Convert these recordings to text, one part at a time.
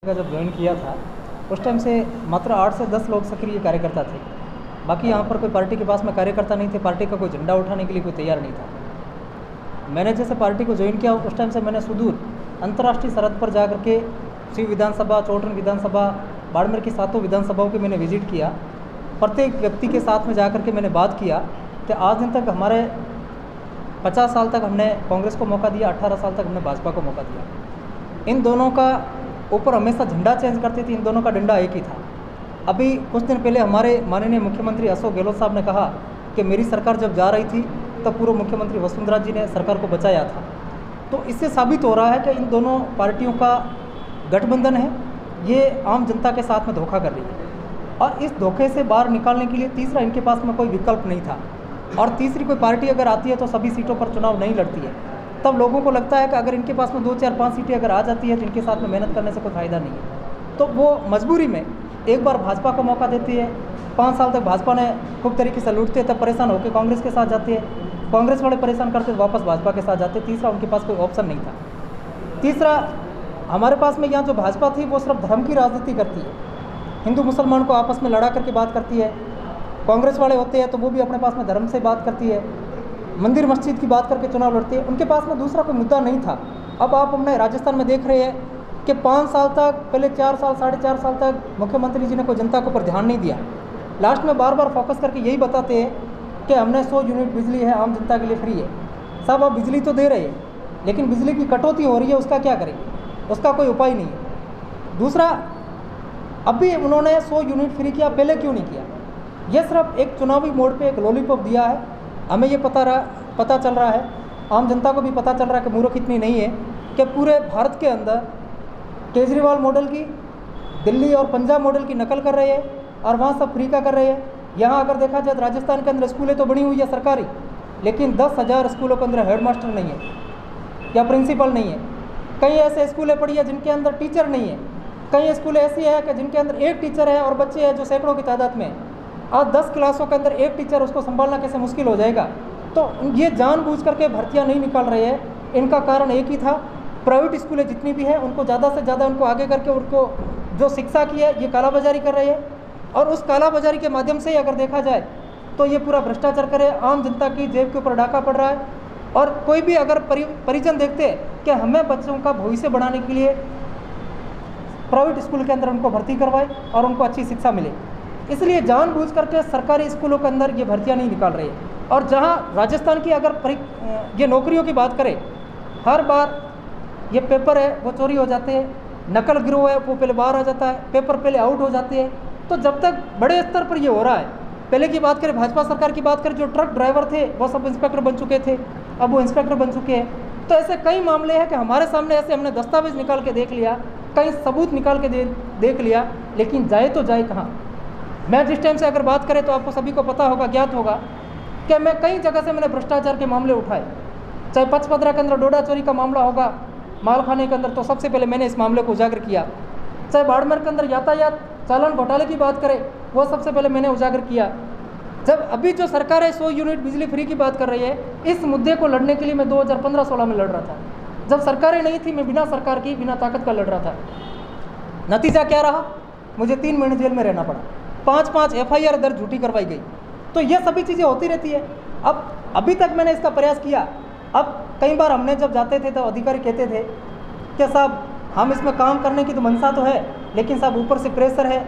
का जब ज्वाइन किया था उस टाइम से मात्र 8 से 10 लोग सक्रिय कार्यकर्ता थे। बाकी यहाँ पर कोई पार्टी के पास में कार्यकर्ता नहीं थे, पार्टी का कोई झंडा उठाने के लिए कोई तैयार नहीं था। मैंने जैसे पार्टी को ज्वाइन किया उस टाइम से मैंने सुदूर अंतर्राष्ट्रीय सरहद पर जा करके शिव विधानसभा, चौटन विधानसभा, बाड़मेर की 7 विधानसभाओं के मैंने विजिट किया। प्रत्येक व्यक्ति के साथ में जा कर के मैंने बात किया कि आज दिन तक हमारे 50 साल तक हमने कांग्रेस को मौका दिया, 18 साल तक हमने भाजपा को मौका दिया। इन दोनों का ऊपर हमेशा झंडा चेंज करती थी, इन दोनों का डंडा एक ही था। अभी कुछ दिन पहले हमारे माननीय मुख्यमंत्री अशोक गहलोत साहब ने कहा कि मेरी सरकार जब जा रही थी तब पूर्व मुख्यमंत्री वसुंधरा जी ने सरकार को बचाया था। तो इससे साबित हो रहा है कि इन दोनों पार्टियों का गठबंधन है, ये आम जनता के साथ में धोखा कर रही है। और इस धोखे से बाहर निकालने के लिए तीसरा इनके पास में कोई विकल्प नहीं था। और तीसरी कोई पार्टी अगर आती है तो सभी सीटों पर चुनाव नहीं लड़ती है। तब लोगों को लगता है कि अगर इनके पास में 2, 4, 5 सीटें अगर आ जाती है तो इनके साथ में मेहनत करने से कोई फ़ायदा नहीं है। तो वो मजबूरी में एक बार भाजपा को मौका देती है। 5 साल तक भाजपा ने खूब तरीके से लूटते, तब परेशान होकर कांग्रेस के साथ जाते हैं, कांग्रेस वाले परेशान करते तो वापस भाजपा के साथ जाते। तीसरा उनके पास कोई ऑप्शन नहीं था। तीसरा हमारे पास में यहाँ जो भाजपा थी वो सिर्फ धर्म की राजनीति करती है, हिंदू मुसलमान को आपस में लड़ा करके बात करती है। कांग्रेस वाले होते हैं तो वो भी अपने पास में धर्म से बात करती है, मंदिर मस्जिद की बात करके चुनाव लड़ती है। उनके पास में दूसरा कोई मुद्दा नहीं था। अब आप अपने राजस्थान में देख रहे हैं कि 5 साल तक, पहले 4 साल, 4.5 साल तक मुख्यमंत्री जी ने कोई जनता के ऊपर ध्यान नहीं दिया। लास्ट में बार बार फोकस करके यही बताते हैं कि हमने 100 यूनिट बिजली है, आम जनता के लिए फ्री है। साहब आप बिजली तो दे रहे हैं लेकिन बिजली की कटौती हो रही है, उसका क्या करेंगे? उसका कोई उपाय नहीं है। दूसरा, अभी उन्होंने 100 यूनिट फ्री किया, पहले क्यों नहीं किया? ये सिर्फ एक चुनावी मोड पे एक लॉलीपॉप दिया है। हमें ये पता चल रहा है, आम जनता को भी पता चल रहा है कि मूर्ख इतनी नहीं है कि पूरे भारत के अंदर केजरीवाल मॉडल की, दिल्ली और पंजाब मॉडल की नकल कर रहे हैं और वहाँ सब फ्री का कर रहे हैं। यहाँ अगर देखा जाए तो राजस्थान के अंदर स्कूलें तो बनी हुई है सरकारी, लेकिन 10,000 स्कूलों के अंदर हेडमास्टर नहीं है या प्रिंसिपल नहीं है। कई ऐसे स्कूलें पड़ी है जिनके अंदर टीचर नहीं है। कई स्कूलें ऐसी है कि जिनके अंदर एक टीचर है और बच्चे हैं जो सैकड़ों की तादाद में। आज 10 क्लासों के अंदर एक टीचर, उसको संभालना कैसे मुश्किल हो जाएगा। तो ये जानबूझ करके भर्तियाँ नहीं निकाल रहे हैं। इनका कारण एक ही था, प्राइवेट स्कूलें जितनी भी हैं उनको ज़्यादा से ज़्यादा उनको आगे करके उनको जो शिक्षा की है ये कालाबाजारी कर रहे हैं। और उस कालाबाजारी के माध्यम से ही अगर देखा जाए तो ये पूरा भ्रष्टाचार करे, आम जनता की जेब के ऊपर डाका पड़ रहा है। और कोई भी अगर परिजन देखते हैं कि हमें बच्चों का भविष्य बढ़ाने के लिए प्राइवेट स्कूल के अंदर उनको भर्ती करवाए और उनको अच्छी शिक्षा मिले, इसलिए जानबूझ करके सरकारी स्कूलों के अंदर ये भर्तियाँ नहीं निकाल रही है। और जहाँ राजस्थान की अगर ये नौकरियों की बात करें, हर बार ये पेपर है वो चोरी हो जाते हैं, नकल गिरोह है वो पहले बाहर आ जाता है, पेपर पहले आउट हो जाते हैं। तो जब तक बड़े स्तर पर ये हो रहा है, पहले की बात करें, भाजपा सरकार की बात करें, जो ट्रक ड्राइवर थे वो सब इंस्पेक्टर बन चुके थे, अब वो इंस्पेक्टर बन चुके हैं। तो ऐसे कई मामले हैं कि हमारे सामने ऐसे हमने दस्तावेज निकाल के देख लिया, कई सबूत निकाल के देख लिया, लेकिन जाए तो जाए कहाँ? मैं जिस टाइम से अगर बात करें तो आपको सभी को पता होगा, ज्ञात होगा कि मैं कई जगह से मैंने भ्रष्टाचार के मामले उठाए। चाहे पचपदरा के अंदर डोडा चोरी का मामला होगा, मालखाने के अंदर, तो सबसे पहले मैंने इस मामले को उजागर किया। चाहे बाड़मेर के अंदर यातायात चालान घोटाले की बात करें, वो सबसे पहले मैंने उजागर किया। जब अभी जो सरकार है 100 यूनिट बिजली फ्री की बात कर रही है, इस मुद्दे को लड़ने के लिए मैं 2015-16 में लड़ रहा था। जब सरकारें नहीं थी, मैं बिना सरकार की, बिना ताकत का लड़ रहा था। नतीजा क्या रहा? मुझे 3 महीने जेल में रहना पड़ा, 5-5 FIR दर्ज झूठी करवाई गई। तो ये सभी चीज़ें होती रहती है। अब अभी तक मैंने इसका प्रयास किया। अब कई बार हमने जब जाते थे तो अधिकारी कहते थे कि साहब हम इसमें काम करने की तो मनसा तो है, लेकिन साहब ऊपर से प्रेशर है,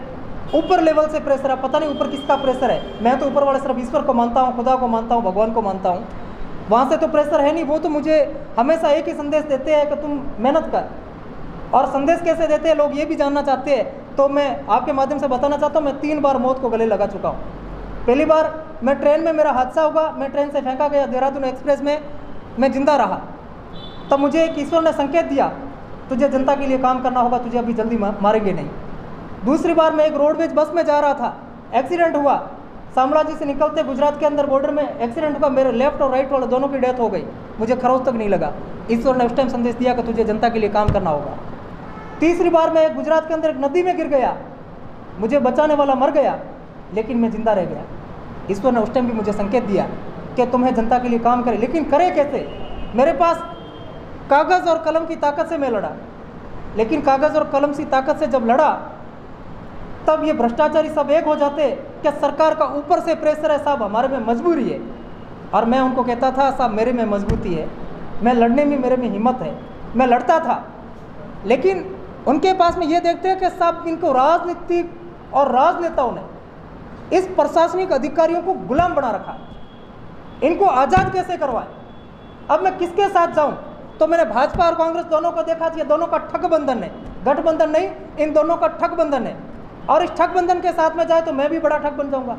ऊपर लेवल से प्रेशर है, पता नहीं ऊपर किसका प्रेशर है। मैं तो ऊपर वाले सिर्फ ईश्वर को मानता हूँ, खुदा को मानता हूँ, भगवान को मानता हूँ। वहाँ से तो प्रेशर है नहीं। वो तो मुझे हमेशा एक ही संदेश देते हैं कि तुम मेहनत कर। और संदेश कैसे देते हैं लोग ये भी जानना चाहते हैं, तो मैं आपके माध्यम से बताना चाहता हूँ। मैं 3 बार मौत को गले लगा चुका हूँ। पहली बार मैं ट्रेन में, मेरा हादसा हुआ, मैं ट्रेन से फेंका गया देहरादून एक्सप्रेस में, मैं जिंदा रहा। तब मुझे एक ईश्वर ने संकेत दिया, तुझे जनता के लिए काम करना होगा, तुझे अभी जल्दी मारेंगे नहीं। दूसरी बार मैं एक रोडवेज बस में जा रहा था, एक्सीडेंट हुआ, शामलाजी से निकलते गुजरात के अंदर बॉर्डर में एक्सीडेंट हुआ, मेरे लेफ्ट और राइट वाले दोनों की डेथ हो गई, मुझे खरोच तक नहीं लगा। ईश्वर ने उस टाइम संदेश दिया कि तुझे जनता के लिए काम करना होगा। तीसरी बार मैं गुजरात के अंदर एक नदी में गिर गया, मुझे बचाने वाला मर गया, लेकिन मैं जिंदा रह गया। ईश्वर ने उस टाइम भी मुझे संकेत दिया कि तुम्हें जनता के लिए काम करे, लेकिन करे कैसे? मेरे पास कागज़ और कलम की ताकत से मैं लड़ा। लेकिन कागज़ और कलम सी ताकत से जब लड़ा तब ये भ्रष्टाचारी सब एक हो जाते कि सरकार का ऊपर से प्रेशर है, साहब हमारे में मजबूरी है। और मैं उनको कहता था, साहब मेरे में मजबूती है, मैं लड़ने में मेरे में हिम्मत है, मैं लड़ता था। लेकिन उनके पास में ये देखते हैं कि साहब इनको राजनीतिक और राजनेताओं ने इस प्रशासनिक अधिकारियों को गुलाम बना रखा, इनको आज़ाद कैसे करवाए। अब मैं किसके साथ जाऊं? तो मैंने भाजपा और कांग्रेस दोनों को देखा, ये दोनों का ठगबंधन है, गठबंधन नहीं, इन दोनों का ठगबंधन है। और इस ठगबंधन के साथ में जाए तो मैं भी बड़ा ठग बन जाऊंगा।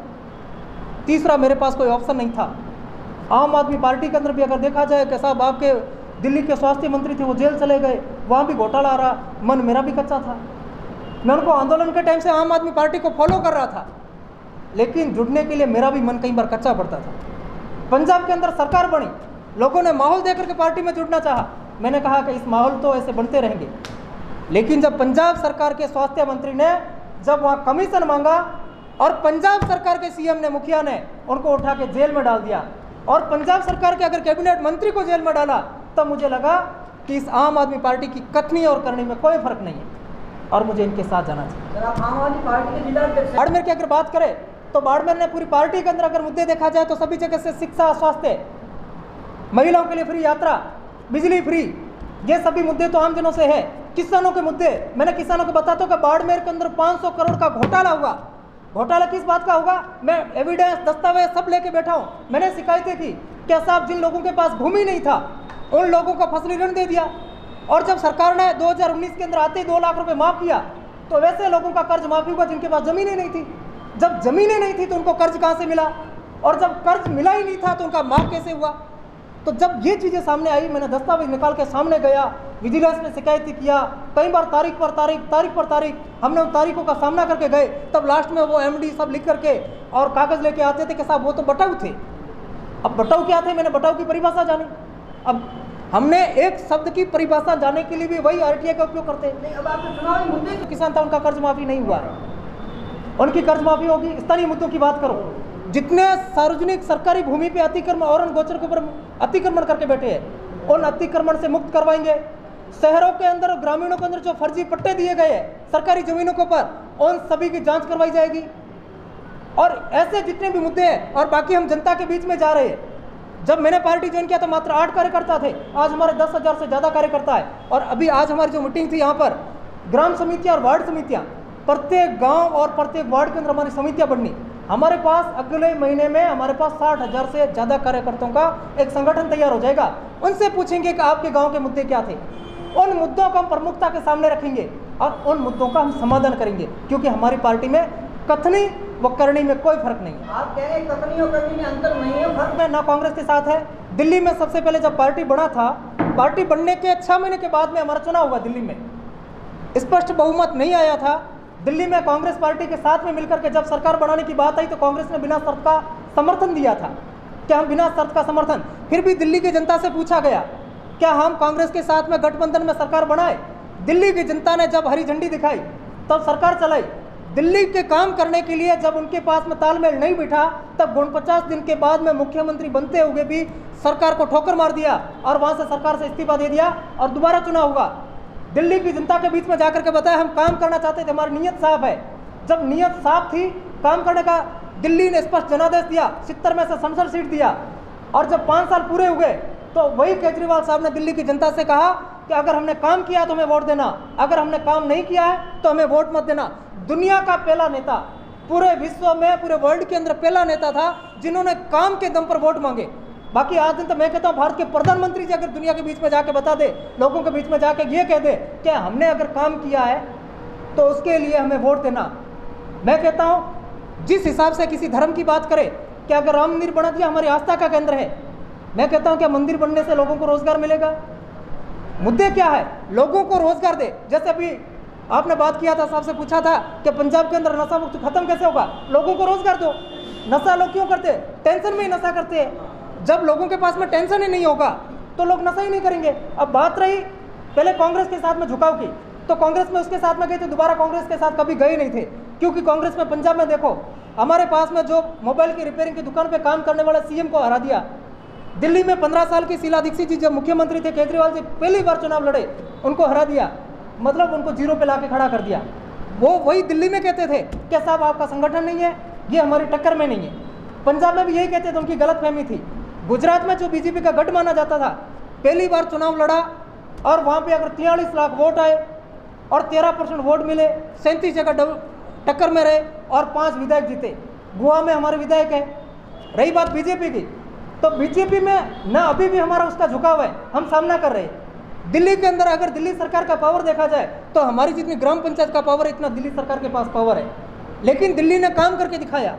तीसरा मेरे पास कोई ऑप्शन नहीं था। आम आदमी पार्टी के अंदर भी अगर देखा जाए कि साहब आपके दिल्ली के स्वास्थ्य मंत्री थे, वो जेल चले गए, वहाँ भी घोटाला आ रहा, मन मेरा भी कच्चा था। मैं उनको आंदोलन के टाइम से आम आदमी पार्टी को फॉलो कर रहा था, लेकिन जुड़ने के लिए मेरा भी मन कई बार कच्चा पड़ता था। पंजाब के अंदर सरकार बनी, लोगों ने माहौल देकर के पार्टी में जुड़ना चाहा। मैंने कहा कि इस माहौल तो ऐसे बनते रहेंगे। लेकिन जब पंजाब सरकार के स्वास्थ्य मंत्री ने जब वहाँ कमीशन मांगा और पंजाब सरकार के सीएम ने, मुखिया ने उनको उठा के जेल में डाल दिया, और पंजाब सरकार के अगर कैबिनेट मंत्री को जेल में डाला, तब मुझे लगा कि इस आम आदमी पार्टी की कथनी और करनी में कोई फर्क नहीं है और मुझे इनके साथ जाना चाहिए। आम आदमी पार्टी के जिला बाड़मेर की अगर बात करें तो बाड़मेर ने पूरी पार्टी के अंदर अगर मुद्दे देखा जाए तो सभी जगह से शिक्षा, स्वास्थ्य, महिलाओं के लिए फ्री यात्रा, बिजली फ्री, ये सभी मुद्दे तो आम जनों से है। किसानों के मुद्दे, मैंने किसानों को बताता हूँ कि बाड़मेर के अंदर 500 करोड़ का घोटाला हुआ। घोटाला किस बात का होगा? मैं एविडेंस, दस्तावेज सब लेके बैठा हूँ। मैंने शिकायतें की क्या साहब जिन लोगों के पास भूमि नहीं था उन लोगों को फसली ऋण दे दिया, और जब सरकार ने 2019 के अंदर आते ही 2 लाख रुपए माफ किया तो वैसे लोगों का कर्ज माफी हुआ जिनके पास जमीनें नहीं थी। जब जमीनें नहीं थी तो उनको कर्ज कहाँ से मिला, और जब कर्ज मिला ही नहीं था तो उनका माफ कैसे हुआ? तो जब ये चीज़ें सामने आई, मैंने दस्तावेज निकाल के सामने गया, विजिलेंस में शिकायत किया, कई बार तारीख पर तारीख हमने उन तारीखों का सामना करके गए, तब लास्ट में वो एमडी सब लिख करके और कागज़ लेके आते थे कि साहब वो तो बटाऊ थे। अब बटाऊ क्या थे? मैंने बटाऊ की परिभाषा जानी। अब हमने एक शब्द की परिभाषा जाने के लिए भी वही आरटीआई का उपयोग करते हैं। अब आपने चुनावी मुद्दे जो किसान था उनका कर्ज माफी नहीं हुआ है, उनकी कर्ज माफी होगी। स्थानीय मुद्दों की बात करो, जितने सार्वजनिक सरकारी भूमि पे अतिक्रमण और गोचर के ऊपर अतिक्रमण करके बैठे हैं, उन अतिक्रमण से मुक्त करवाएंगे। शहरों के अंदर और ग्रामीणों के अंदर जो फर्जी पट्टे दिए गए हैं सरकारी जमीनों के ऊपर, उन सभी की जांच करवाई जाएगी। और ऐसे जितने भी मुद्दे हैं, और बाकी हम जनता के बीच में जा रहे हैं। जब मैंने पार्टी ज्वाइन किया तो मात्र 8 कार्यकर्ता थे, आज हमारे 10,000 से ज़्यादा कार्यकर्ता है। और अभी आज हमारी जो मीटिंग थी यहाँ पर, ग्राम समितियाँ और वार्ड समितियाँ, प्रत्येक गांव और प्रत्येक वार्ड के अंदर हमारी समितियाँ बननी। हमारे पास अगले महीने में हमारे पास 60,000 से ज़्यादा कार्यकर्ताओं का एक संगठन तैयार हो जाएगा। उनसे पूछेंगे कि आपके गांव के मुद्दे क्या थे, उन मुद्दों को हम प्रमुखता के सामने रखेंगे और उन मुद्दों का हम समाधान करेंगे, क्योंकि हमारी पार्टी में कथनी व करनी में कोई फर्क नहीं है। आप कह रहे हैं कथनी और करनी में अंतर नहीं है, फर्क में ना कांग्रेस के साथ है। दिल्ली में सबसे पहले जब पार्टी बना था, पार्टी बनने के 6 महीने के बाद में हमारा चुनाव हुआ, दिल्ली में स्पष्ट बहुमत नहीं आया था। दिल्ली में कांग्रेस पार्टी के साथ में मिलकर के जब सरकार बनाने की बात आई तो कांग्रेस ने बिना शर्त का समर्थन दिया था। क्या हम बिना शर्त का समर्थन, फिर भी दिल्ली की जनता से पूछा गया क्या हम कांग्रेस के साथ में गठबंधन में सरकार बनाए? दिल्ली की जनता ने जब हरी झंडी दिखाई तब सरकार चलाई। दिल्ली के काम करने के लिए जब उनके पास में तालमेल नहीं बिठा, तब 49 दिन के बाद में मुख्यमंत्री बनते हुए भी सरकार को ठोकर मार दिया और वहाँ से सरकार से इस्तीफा दे दिया और दोबारा चुनाव हुआ। दिल्ली की जनता के बीच में जाकर के बताया हम काम करना चाहते थे, हमारी नीयत साफ है। जब नीयत साफ थी काम करने का, दिल्ली ने स्पष्ट जनादेश दिया, 70 में से 67 सीट दिया। और जब 5 साल पूरे हुए तो वही केजरीवाल साहब ने दिल्ली की जनता से कहा कि अगर हमने काम किया तो हमें वोट देना, अगर हमने काम नहीं किया है तो हमें वोट मत देना। दुनिया का पहला नेता, पूरे विश्व में, पूरे वर्ल्ड के अंदर पहला नेता था जिन्होंने काम के दम पर वोट मांगे। बाकी आज दिन तो मैं कहता हूँ भारत के प्रधानमंत्री जी अगर दुनिया के बीच में जाके बता दे, लोगों के बीच में जाके ये कह दे कि हमने अगर काम किया है तो उसके लिए हमें वोट देना। मैं कहता हूँ जिस हिसाब से किसी धर्म की बात करे कि अगर राम मंदिर बना दिया हमारी आस्था का केंद्र है, मैं कहता हूँ क्या मंदिर बनने से लोगों को रोजगार मिलेगा? मुद्दे क्या है? लोगों को रोजगार दे। जैसे अभी आपने बात किया था, साहब से पूछा था कि पंजाब के अंदर नशा मुक्त खत्म कैसे होगा? लोगों को रोजगार दो। नशा लोग क्यों करते? टेंशन में ही नशा करते हैं। जब लोगों के पास में टेंशन ही नहीं होगा तो लोग नशा ही नहीं करेंगे। अब बात रही पहले कांग्रेस के साथ में झुकाव की, तो कांग्रेस में उसके साथ में गए थे, दोबारा कांग्रेस के साथ कभी गए नहीं थे, क्योंकि कांग्रेस में पंजाब में देखो हमारे पास में जो मोबाइल की रिपेयरिंग की दुकान पे काम करने वाले सीएम को हरा दिया। दिल्ली में 15 साल की शीला दीक्षित जी जब मुख्यमंत्री थे, केजरीवाल जी पहली बार चुनाव लड़े, उनको हरा दिया। मतलब उनको जीरो पे ला के खड़ा कर दिया। वो वही दिल्ली में कहते थे कि साहब आपका संगठन नहीं है, ये हमारी टक्कर में नहीं है। पंजाब में भी यही कहते थे, उनकी गलतफहमी थी। गुजरात में जो बीजेपी का गढ़ माना जाता था, पहली बार चुनाव लड़ा और वहाँ पे अगर 43 लाख वोट आए और 13% वोट मिले, 37 जगह टक्कर में रहे और 5 विधायक जीते। गोवा में हमारे विधायक है। रही बात बीजेपी की, तो बीजेपी में ना अभी भी हमारा उसका झुकाव है, हम सामना कर रहे हैं। दिल्ली के अंदर अगर दिल्ली सरकार का पावर देखा जाए तो हमारी जितनी ग्राम पंचायत का पावर है, इतना दिल्ली सरकार के पास पावर है। लेकिन दिल्ली ने काम करके दिखाया।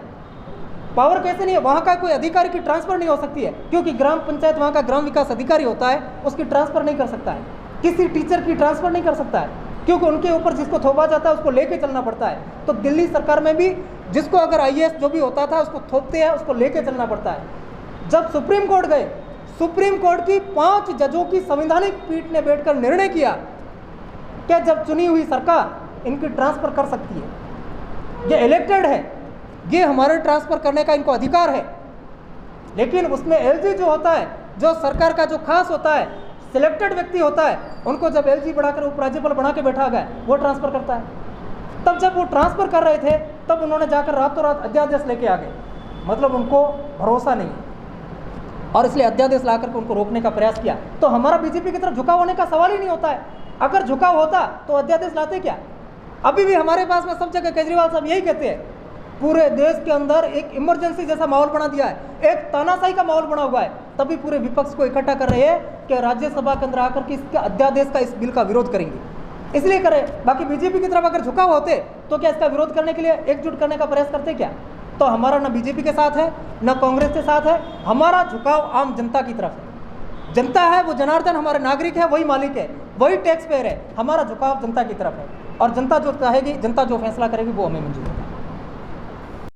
पावर कैसे नहीं है, वहाँ का कोई अधिकारी की ट्रांसफर नहीं हो सकती है, क्योंकि ग्राम पंचायत वहाँ का ग्राम विकास अधिकारी होता है, उसकी ट्रांसफर नहीं कर सकता है। किसी टीचर की ट्रांसफर नहीं कर सकता है, क्योंकि उनके ऊपर जिसको थोपा जाता है उसको लेके चलना पड़ता है। तो दिल्ली सरकार में भी जिसको अगर IAS जो भी होता था उसको थोपते हैं, उसको लेके चलना पड़ता है। जब सुप्रीम कोर्ट गए, सुप्रीम कोर्ट की 5 जजों की संवैधानिक पीठ ने बैठकर निर्णय किया कि जब चुनी हुई सरकार इनकी ट्रांसफर कर सकती है, ये इलेक्टेड है, ये हमारे ट्रांसफर करने का इनको अधिकार है। लेकिन उसमें LG जो होता है, जो सरकार का जो खास होता है, सिलेक्टेड व्यक्ति होता है, उनको जब LG बढ़ाकर उपराज्यपाल बना के बैठा गया, वो ट्रांसफर करता है। तब जब वो ट्रांसफर कर रहे थे तब उन्होंने जाकर रातों रात अध्यादेश लेके आ गए, मतलब उनको भरोसा नहीं और इसलिए अध्यादेश ला करके उनको रोकने का प्रयास किया। तो हमारा बीजेपी की तरफ झुकाव होने का सवाल ही नहीं होता है। अगर झुकाव होता तो अध्यादेश लाते क्या? अभी भी हमारे पास में सब जगह केजरीवाल साहब यही कहते हैं, पूरे देश के अंदर एक इमरजेंसी जैसा माहौल बना दिया है, एक तानाशाही का माहौल बना हुआ है। तभी पूरे विपक्ष को इकट्ठा कर रहे हैं कि राज्यसभा के अंदर आकर के इसके अध्यादेश का, इस बिल का विरोध करेंगे, इसलिए करें। बाकी बीजेपी की तरफ अगर झुकाव होते तो क्या इसका विरोध करने के लिए एकजुट करने का प्रयास करते क्या? तो हमारा ना बीजेपी के साथ है, ना कांग्रेस के साथ है, हमारा झुकाव आम जनता की तरफ है। जनता है वो जनार्दन, हमारे नागरिक है, वही मालिक है, वही टैक्स पेयर है। हमारा झुकाव जनता की तरफ है और जनता जो चाहेगी, जनता जो फैसला करेगी वो हमें मंजूर है।